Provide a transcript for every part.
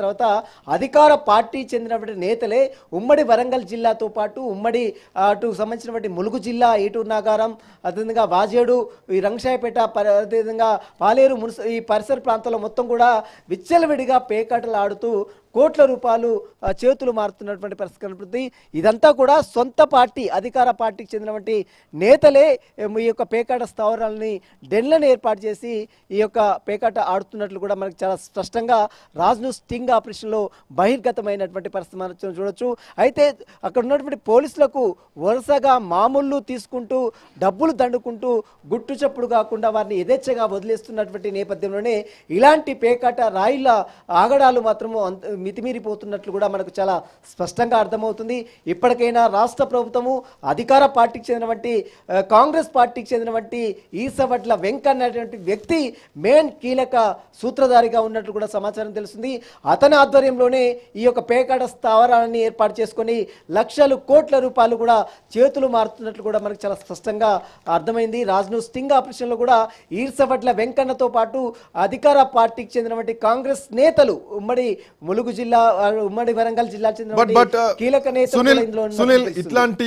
తర్వాత అధికార పార్టీ చెందినటువంటి నేతలే ఉమ్మడి వరంగల్ జిల్లాతో పాటు ఉమ్మడి అటు సంబంధించినటువంటి ములుగు జిల్లా ఏటూరు నాగారం అదేవిధంగా వాజేడు ఈ రంగశాయపేట అదేవిధంగా పాలేరు ఈ పరిసర ప్రాంతాల్లో మొత్తం కూడా విచ్చలవిడిగా పేకాటలు ఆడుతూ కోట్ల రూపాయలు చేతులు మారుతున్నటువంటి పరిస్థితి కనపడుతుంది. ఇదంతా కూడా సొంత పార్టీ అధికార పార్టీకి చెందినటువంటి నేతలే ఈ యొక్క పేకాట స్థావరాలని డెన్లను ఏర్పాటు చేసి ఈ యొక్క పేకాట ఆడుతున్నట్లు కూడా మనకు చాలా స్పష్టంగా రాజ్ న్యూస్ స్టింగ్ ఆపరేషన్లో బహిర్గతమైనటువంటి పరిస్థితి మనం చూడొచ్చు. అయితే అక్కడ ఉన్నటువంటి పోలీసులకు వరుసగా మామూలు తీసుకుంటూ డబ్బులు దండుకుంటూ గుట్టు చప్పుడు కాకుండా వారిని యథేచ్ఛగా వదిలేస్తున్నటువంటి నేపథ్యంలోనే ఇలాంటి పేకాట రాయిల ఆగడాలు మాత్రము మితిమీరిపోతున్నట్లు కూడా మనకు చాలా స్పష్టంగా అర్థమవుతుంది. ఇప్పటికైనా రాష్ట్ర ప్రభుత్వము అధికార పార్టీకి చెందినటువంటి కాంగ్రెస్ పార్టీకి చెందినటువంటి ఈసవడ్ల వెంకన్న అనేటువంటి వ్యక్తి మెయిన్ కీలక సూత్రధారిగా ఉన్నట్లు కూడా సమాచారం తెలుస్తుంది. అతని ఆధ్వర్యంలోనే ఈ యొక్క పేకాట స్థావరాన్ని ఏర్పాటు చేసుకొని లక్షలు కోట్ల రూపాయలు కూడా చేతులు మారుతున్నట్లు కూడా మనకు చాలా స్పష్టంగా అర్థమైంది. రాజ్ న్యూస్ స్టింగ్ ఆపరేషన్లో కూడా ఈసవడ్ల వెంకన్నతో పాటు అధికార పార్టీకి చెందినటువంటి కాంగ్రెస్ నేతలు ఉమ్మడి ములుగు జిల్లా ఉమ్మడి వరంగల్ జిల్లా కీలక సునీల్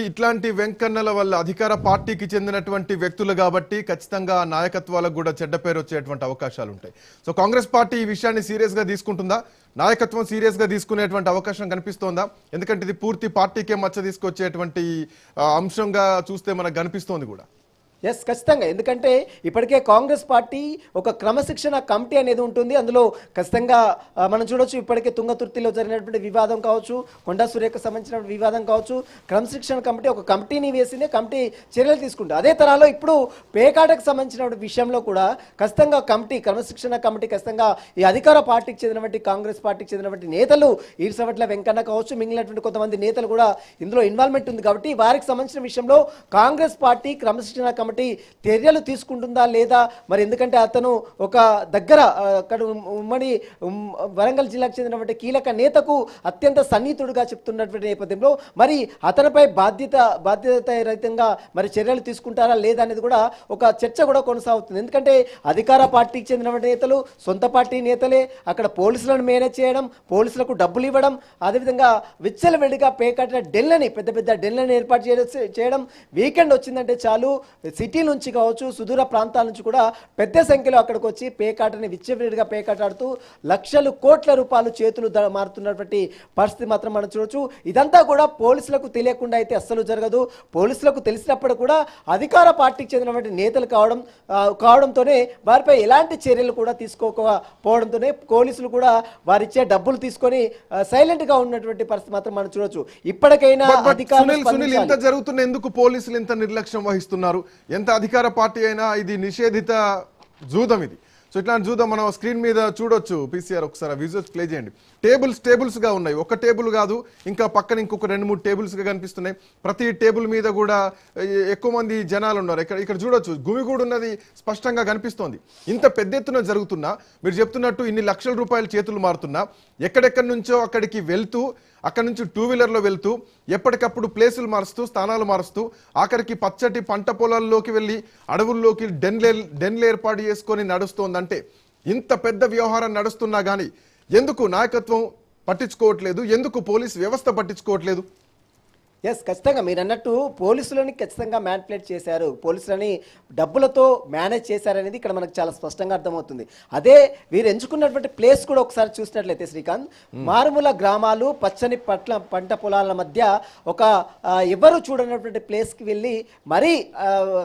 ఇట్లాంటి వెంకన్నల వల్ల అధికార పార్టీకి చెందినటువంటి వ్యక్తులు కాబట్టి ఖచ్చితంగా నాయకత్వాలకు కూడా చెడ్డ పేరు వచ్చేటువంటి అవకాశాలు ఉంటాయి. సో కాంగ్రెస్ పార్టీ ఈ విషయాన్ని సీరియస్ గా తీసుకుంటుందా? నాయకత్వం సీరియస్ గా తీసుకునేటువంటి అవకాశం కనిపిస్తోందా? ఎందుకంటే ఇది పూర్తి పార్టీకే మచ్చ తీసుకొచ్చేటువంటి అంశంగా చూస్తే మనకు కనిపిస్తోంది కూడా. ఎస్, ఖచ్చితంగా. ఎందుకంటే ఇప్పటికే కాంగ్రెస్ పార్టీ ఒక క్రమశిక్షణ కమిటీ అనేది ఉంటుంది. అందులో ఖచ్చితంగా మనం చూడొచ్చు, ఇప్పటికే తుంగతుర్తిలో జరిగినటువంటి వివాదం కావచ్చు, కొండా సురేఖకు సంబంధించిన వివాదం కావచ్చు, క్రమశిక్షణ కమిటీ ఒక కమిటీని వేసింది, కమిటీ చర్యలు తీసుకుంటుంది. అదే తరాలో ఇప్పుడు పేకాటకు సంబంధించిన విషయంలో కూడా ఖచ్చితంగా క్రమశిక్షణ కమిటీ ఖచ్చితంగా ఈ అధికార పార్టీకి చెందినటువంటి కాంగ్రెస్ పార్టీకి చెందినటువంటి నేతలు ఈర్సవట్ల వెంకన్న కావచ్చు, మిగిలినటువంటి కొంతమంది నేతలు కూడా ఇందులో ఇన్వాల్వ్మెంట్ ఉంది. కాబట్టి వారికి సంబంధించిన విషయంలో కాంగ్రెస్ పార్టీ క్రమశిక్షణ చర్యలు తీసుకుంటుందా లేదా మరి? ఎందుకంటే అతను ఒక దగ్గర అక్కడ ఉమ్మడి వరంగల్ జిల్లాకు చెందినటువంటి కీలక నేతకు అత్యంత సన్నిహితుడుగా చెప్తున్నటువంటి నేపథ్యంలో మరి అతనిపై బాధ్యతారహితంగా మరి చర్యలు తీసుకుంటారా లేదా అనేది కూడా ఒక చర్చ కూడా కొనసాగుతుంది. ఎందుకంటే అధికార పార్టీకి చెందినటువంటి నేతలు సొంత పార్టీ నేతలే అక్కడ పోలీసులను మేనేజ్ చేయడం, పోలీసులకు డబ్బులు ఇవ్వడం, అదేవిధంగా విచ్చలవిడిగా పేకాట డెన్లని పెద్ద పెద్ద డెన్లని ఏర్పాటు చేయడం. వీకెండ్ వచ్చిందంటే చాలు సిటీ నుంచి కావచ్చు, సుదూర ప్రాంతాల నుంచి కూడా పెద్ద సంఖ్యలో అక్కడికి వచ్చి పేకాటని విచ్చలవిడిగా పేకాట ఆడుతూ లక్షలు కోట్ల రూపాయలు చేతులు మారుతున్నటువంటి పరిస్థితి మాత్రం మనం చూడొచ్చు. ఇదంతా కూడా పోలీసులకు తెలియకుండా అయితే అస్సలు జరగదు. పోలీసులకు తెలిసినప్పుడు కూడా అధికార పార్టీకి చెందినటువంటి నేతలు కావడంతోనే వారిపై ఎలాంటి చర్యలు కూడా తీసుకోకపోవడంతోనే పోలీసులు కూడా వారిచ్చే డబ్బులు తీసుకొని సైలెంట్ గా ఉన్నటువంటి పరిస్థితి మాత్రం మనం చూడొచ్చు. ఇప్పటికైనా అధికారులు ఇంత జరుగుతున్న ఎందుకు పోలీసులు ఇంత నిర్లక్ష్యం వహిస్తున్నారు? ఎంత అధికార పార్టీ అయినా ఇది నిషేధిత జూదం. ఇది సో ఇట్లాంటి జూదం మనం స్క్రీన్ మీద చూడొచ్చు. పీసీఆర్ ఒకసారి విజువల్స్ ప్లే చేయండి. టేబుల్స్ గా ఉన్నాయి, ఒక టేబుల్ కాదు, ఇంకా పక్కన ఇంకొక 2-3 టేబుల్స్ గా కనిపిస్తున్నాయి. ప్రతి టేబుల్ మీద కూడా ఎక్కువ మంది జనాలు ఉన్నారు. ఇక్కడ చూడొచ్చు, గుమిగూడు ఉన్నది స్పష్టంగా కనిపిస్తోంది. ఇంత పెద్ద ఎత్తున జరుగుతున్నా, మీరు చెప్తున్నట్టు ఇన్ని లక్షల రూపాయల చేతులు మారుతున్నా, ఎక్కడెక్కడి నుంచో అక్కడికి వెళ్తూ, అక్కడ నుంచి 2 వీలర్లో వెళ్తూ ఎప్పటికప్పుడు ప్లేసులు మారుస్తూ, స్థానాలు మారుస్తూ, ఆఖరికి పచ్చటి పంట పొలాల్లోకి వెళ్ళి అడవుల్లోకి డెన్లు ఏర్పాటు చేసుకొని నడుస్తోందంటే, ఇంత పెద్ద వ్యవహారం నడుస్తున్నా కానీ ఎందుకు నాయకత్వం పట్టించుకోవట్లేదు? ఎందుకు పోలీస్ వ్యవస్థ పట్టించుకోవట్లేదు? ఎస్, ఖచ్చితంగా మీరు అన్నట్టు పోలీసులని ఖచ్చితంగా మ్యానిపులేట్ చేశారు, పోలీసులని డబ్బులతో మేనేజ్ చేశారనేది ఇక్కడ మనకు చాలా స్పష్టంగా అర్థమవుతుంది. అదే వీరు ఎంచుకున్నటువంటి ప్లేస్ కూడా ఒకసారి చూసినట్లయితే శ్రీకాంత్, మారుమూల గ్రామాలు, పచ్చని పంట పొలాల మధ్య ఒక ఎవరు చూడనటువంటి ప్లేస్కి వెళ్ళి మరీ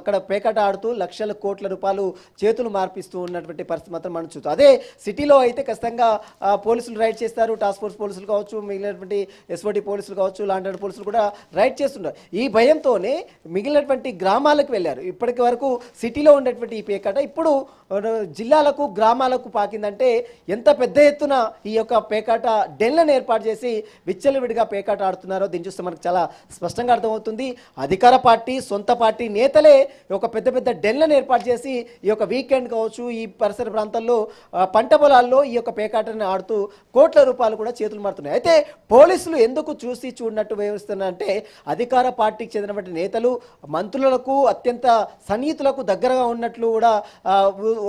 అక్కడ పేకాట ఆడుతూ లక్షల కోట్ల రూపాయలు చేతులు మార్పిస్తూ ఉన్నటువంటి పరిస్థితి మాత్రం మనం చూస్తాం. అదే సిటీలో అయితే ఖచ్చితంగా పోలీసులు రైడ్ చేస్తారు, టాస్క్ ఫోర్స్ పోలీసులు కావచ్చు, మిగిలినటువంటి ఎస్ఓటి పోలీసులు కావచ్చు, లాండ్ ఆర్డర్ పోలీసులు కూడా రైడ్ చేస్తున్నారు. ఈ భయంతోనే మిగిలినటువంటి గ్రామాలకు వెళ్ళారు. ఇప్పటికి వరకు సిటీలో ఉండేటువంటి ఈ పేకాట ఇప్పుడు జిల్లాలకు గ్రామాలకు పాకిందంటే ఎంత పెద్ద ఎత్తున ఈ యొక్క పేకాట డెన్లను ఏర్పాటు చేసి విచ్చలవిడిగా పేకాట ఆడుతున్నారో దీన్ని చూస్తే మనకు చాలా స్పష్టంగా అర్థమవుతుంది. అధికార పార్టీ సొంత పార్టీ నేతలే ఒక పెద్ద పెద్ద డెన్లను ఏర్పాటు చేసి ఈ యొక్క వీకెండ్ కావచ్చు, ఈ పరిసర ప్రాంతాల్లో పంట పొలాల్లో ఈ యొక్క పేకాటను ఆడుతూ కోట్ల రూపాయలు కూడా చేతులు మారుతున్నాయి. అయితే పోలీసులు ఎందుకు చూసి చూడనట్టు వ్యవహరిస్తున్నారంటే అధికార పార్టీకి చెందినటువంటి నేతలు మంత్రులకు అత్యంత సన్నిహితులకు దగ్గరగా ఉన్నట్లు కూడా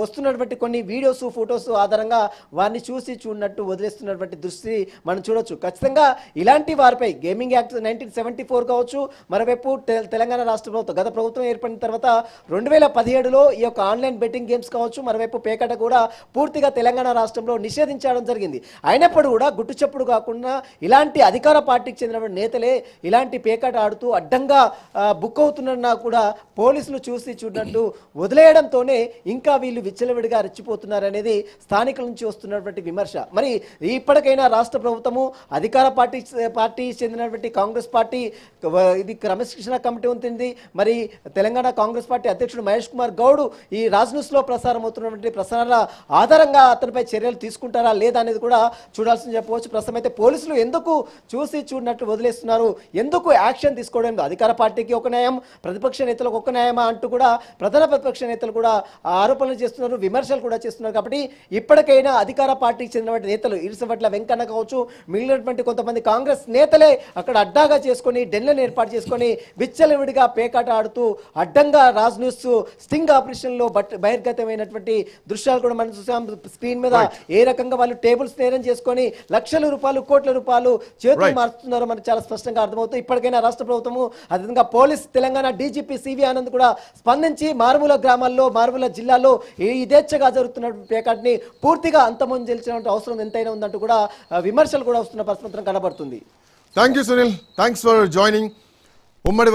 వస్తున్నటువంటి కొన్ని వీడియోస్ ఫొటోస్ ఆధారంగా వారిని చూడనట్టు వదిలేస్తున్నటువంటి దృష్టి మనం చూడొచ్చు. ఖచ్చితంగా ఇలాంటి వారిపై గేమింగ్ యాక్ట్ 1974 కావచ్చు, మరోవైపు తెలంగాణ రాష్ట్ర ప్రభుత్వం గత ప్రభుత్వం ఏర్పడిన తర్వాత 2017లో ఈ యొక్క ఆన్లైన్ బెట్టింగ్ గేమ్స్ కావచ్చు, మరోవైపు పేకాట కూడా పూర్తిగా తెలంగాణ రాష్ట్రంలో నిషేధించడం జరిగింది. అయినప్పుడు కూడా గుట్టు చప్పుడు కాకుండా ఇలాంటి అధికార పార్టీకి చెందినటువంటి నేతలే ఇలాంటి పేకాట ఆడుతూ అడ్డంగా బుక్ అవుతున్నా కూడా పోలీసులు చూడనట్టు వదిలేయడంతోనే ఇంకా వీళ్ళు విచ్చలవిడిగా రెచ్చిపోతున్నారనేది స్థానికుల నుంచి వస్తున్నటువంటి విమర్శ. మరి ఇప్పటికైనా రాష్ట్ర ప్రభుత్వము అధికార పార్టీ చెందినటువంటి కాంగ్రెస్ పార్టీ ఇది క్రమశిక్షణ కమిటీ ఉంటుంది. మరి తెలంగాణ కాంగ్రెస్ పార్టీ అధ్యక్షుడు మహేష్ కుమార్ గౌడ్ ఈ రాజ్ న్యూస్ లో ప్రసారం అవుతున్నటువంటి ప్రసారాల ఆధారంగా అతనిపై చర్యలు తీసుకుంటారా లేదా అనేది కూడా చూడాల్సింది చెప్పవచ్చు. ప్రస్తుతం అయితే పోలీసులు ఎందుకు చూడనట్టు వదిలేస్తున్నారు, ఎందుకు యాక్షన్ తీసుకోవడం, అధికార పార్టీకి ఒక న్యాయం, ప్రతిపక్ష నేతలకు ఒక న్యాయమా అంటూ కూడా ప్రధాన ప్రతిపక్ష నేతలు కూడా ఆరోపణలు చేస్తున్నారు, విమర్శలు కూడా చేస్తున్నారు. కాబట్టి ఇప్పటికైనా అధికార పార్టీకి చెందినటువంటి నేతలు ఇరుసవట్ల వెంకన్న కావచ్చు, మిగిలినటువంటి కొంతమంది కాంగ్రెస్ నేతలే అక్కడ అడ్డాగా చేసుకొని డెన్లను ఏర్పాటు చేసుకొని విచ్చలవిడిగా పేకాట ఆడుతూ అడ్డంగా రాజ్ న్యూస్ స్టింగ్ ఆపరేషన్ లో బహిర్గతమైనటువంటి దృశ్యాలు కూడా మనం చూసాం స్క్రీన్ మీద. ఏ రకంగా వాళ్ళు టేబుల్స్ నేరం చేసుకొని లక్షల రూపాయలు కోట్ల రూపాయలు చేతులు మారుతున్నారో మనకు చాలా స్పష్టంగా అర్థమవుతుంది. ఇప్పటికైనా రాష్ట్ర ప్రభుత్వము అదేవిధంగా పోలీస్ తెలంగాణ డీజీపీ సివి ఆనంద్ కూడా స్పందించి మారుమూల గ్రామాల్లో మారుమూల జిల్లాల్లో యథేచ్ఛగా జరుగుతున్న పేకాటిని పూర్తిగా అంతమొందించిన అవసరం ఎంతైనా ఉందంటూ కూడా విమర్శలు కూడా వస్తున్న పరిస్థితి కనబడుతుంది. Thank you Sunil, thanks for joining. ఉమ్మడి